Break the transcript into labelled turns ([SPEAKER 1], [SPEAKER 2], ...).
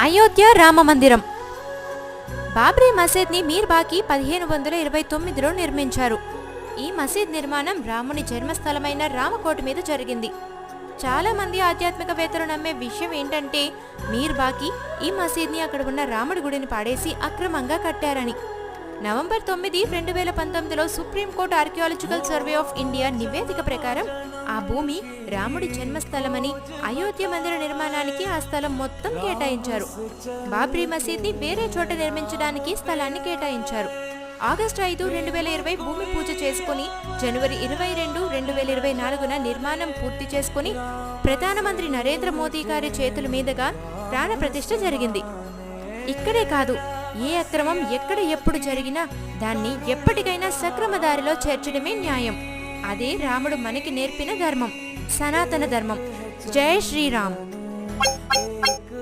[SPEAKER 1] అయోధ్య రామ మందిరం. బాబ్రీ మసీద్ని మీర్ బాకి 1529లో నిర్మించారు. ఈ మసీద్ నిర్మాణం రాముని జన్మస్థలమైన రామకోట మీద జరిగింది. చాలా మంది ఆధ్యాత్మికవేత్తలు నమ్మే విషయం ఏంటంటే మీర్ బాకి ఈ మసీద్ని అక్కడ ఉన్న రాముడి గుడిని పాడేసి అక్రమంగా కట్టారని. నవంబర్ 9, 2019లో supreme court archaeological survey of India నివేదిక ప్రకారం ఆ భూమి రాముడి జన్మస్థలమని, అయోధ్య మందిర నిర్మాణానికి ఆ స్థలం మొత్తం కేటాయించారు. బాబ్రీ మసీద్ని వేరే చోట నిర్మించడానికి స్థలాన్ని కేటాయించారు. ఆగస్టు 5, 2020 భూమి పూజ చేసుకుని జనవరి 22, 2024 నిర్మాణం పూర్తి చేసుకుని ప్రధానమంత్రి నరేంద్ర మోదీ గారి చేతుల మీదుగా ప్రాణ ప్రతిష్ఠ జరిగింది. ఇక్కడే కాదు, ఏ అక్రమం ఎక్కడ ఎప్పుడు జరిగినా దాన్ని ఎప్పటికైనా సక్రమ దారిలో చేర్చడమే న్యాయం. అదే రాముడు మనకి నేర్పిన ధర్మం, సనాతన ధర్మం. జై శ్రీరామ్.